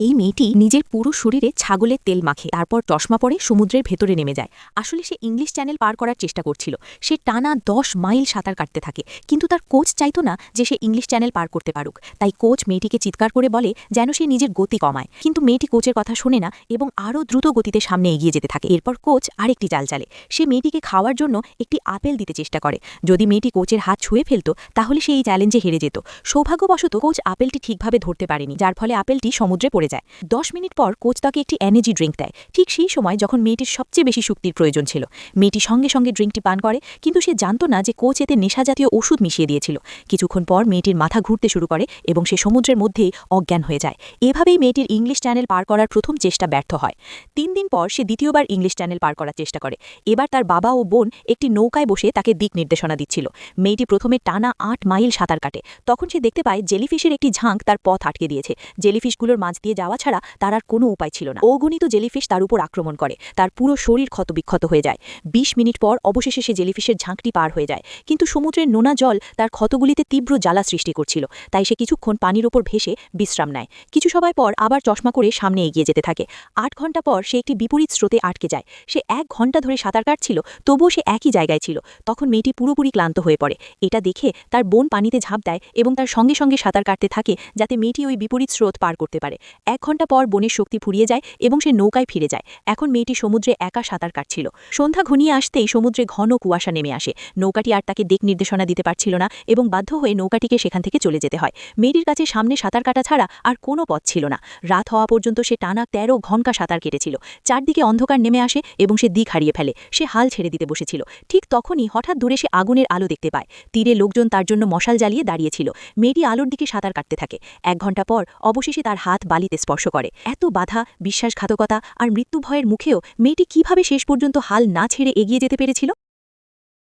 এই মেয়েটি নিজের পুরো শরীরে ছাগলের তেল মাখে, তারপর চশমা পরে সমুদ্রের ভেতরে নেমে যায়। আসলে সে ইংলিশ চ্যানেল পার করার চেষ্টা করছিল। সে টানা 10 মাইল সাঁতার কাটতে থাকে, কিন্তু তার কোচ চাইতো না যে সে ইংলিশ চ্যানেল পার করতে পারুক। তাই কোচ মেয়েটিকে চিৎকার করে বলে যেন সে নিজের গতি কমায়, কিন্তু মেয়েটি কোচের কথা শোনে না এবং আরও দ্রুত গতিতে সামনে এগিয়ে যেতে থাকে। এরপর কোচ আরেকটি চাল চালে, সে মেয়েটিকে খাওয়ার জন্য একটি আপেল দিতে চেষ্টা করে। যদি মেয়েটি কোচের হাত ছুঁয়ে ফেলত তাহলে সে এই চ্যালেঞ্জে হেরে যেত। সৌভাগ্যবশত কোচ আপেলটি ঠিকভাবে ধরতে পারেনি, যার ফলে আপেলটি সমুদ্রে পড়ে যায়। 10 মিনিট পর কোচ তাকে একটি এনার্জি ড্রিঙ্ক দেয়, ঠিক সেই সময় যখন মেয়েটির সবচেয়ে বেশি শক্তির প্রয়োজন ছিল। মেয়েটি সঙ্গে সঙ্গে ড্রিঙ্কটি পান করে, কিন্তু সে জানত না যে কোচ এতে নেশাজাতীয় ওষুধ মিশিয়ে দিয়েছিল। কিছুক্ষণ পর মেয়েটির মাথা ঘুরতে শুরু করে এবং সে সমুদ্রের মধ্যেই অজ্ঞান হয়ে যায়। এভাবেই মেয়েটির ইংলিশ চ্যানেল পার করার প্রথম চেষ্টা ব্যর্থ হয়। 3 দিন পর সে দ্বিতীয়বার ইংলিশ চ্যানেল পার করার চেষ্টা করে। এবার তার বাবা ও বোন একটি নৌকায় বসে তাকে দিক নির্দেশনা দিচ্ছিল। মেয়েটি প্রথমে টানা 8 মাইল সাঁতার কাটে। তখন সে দেখতে পায় জেলিফিশের একটি ঝাঁক তার পথ আটকে দিয়েছে। জেলিফিশগুলোর মাঝ দিয়ে যাওয়া ছাড়া তার আর কোনো উপায় ছিল না। অগণিত জেলিফিশ তার উপর আক্রমণ করে, তার পুরো শরীর ক্ষতবিক্ষত হয়ে যায়। 20 মিনিট পর অবশেষে সে জেলিফিশের ঝাঁকটি পার হয়ে যায়, কিন্তু সমুদ্রের নোনা জল তার ক্ষতগুলিতে তীব্র জ্বালা সৃষ্টি করছিল। তাই সে কিছুক্ষণ পানির ওপর ভেসে বিশ্রাম নেয়। কিছু সময় পর আবার চশমা করে সামনে এগিয়ে যেতে থাকে। 8 ঘন্টা পর সে একটি বিপরীত স্রোতে আটকে যায়। সে 1 ঘন্টা ধরে সাঁতার কাটছিল, তবুও সে একই জায়গায় ছিল। তখন মেয়েটি পুরোপুরি ক্লান্ত হয়ে পড়ে। এটা দেখে তার বোন পানিতে ঝাঁপ দেয় এবং তার সঙ্গে সঙ্গে সাঁতার কাটতে থাকে, যাতে মেয়েটি ওই বিপরীত স্রোত পার করতে পারে। 1 ঘন্টা পর বোনের শক্তি ফুরিয়ে যায় এবং সে নৌকায় ফিরে যায়। এখন মেয়েটি সমুদ্রে একা সাঁতার কাটছিল। সন্ধ্যা ঘনিয়ে আসতেই সমুদ্রে ঘন কুয়াশা নেমে আসে। নৌকাটি আর তাকে দিক নির্দেশনা দিতে পারছিল না এবং বাধ্য হয়ে নৌকাটিকে সেখান থেকে চলে যেতে হয়। মেয়েটির কাছে সামনে সাঁতার কাটা ছাড়া আর কোনো পথ ছিল না। রাত হওয়া পর্যন্ত সে টানা 13 ঘন্টা সাঁতার কেটেছিল। চারদিকে অন্ধকার নেমে আসে এবং সে দিক হারিয়ে ফেলে। সে হাল ছেড়ে দিতে বসেছিল। ঠিক তখনই হঠাৎ দূরে সে আগুনের আলো দেখতে পায়। তীরে লোকজন তার জন্য মশাল জ্বালিয়ে দাঁড়িয়েছিল। মেয়েটি আলোর দিকে সাঁতার কাটতে থাকে। 1 ঘন্টা পর অবশেষে তার হাত বালিতে স্পর্শ করে। এত বাধা, বিশ্বাসঘাতকতা আর মৃত্যু ভয়ের মুখেও মেয়েটি কিভাবে শেষ পর্যন্ত হাল না ছেড়ে এগিয়ে যেতে পেরেছিল?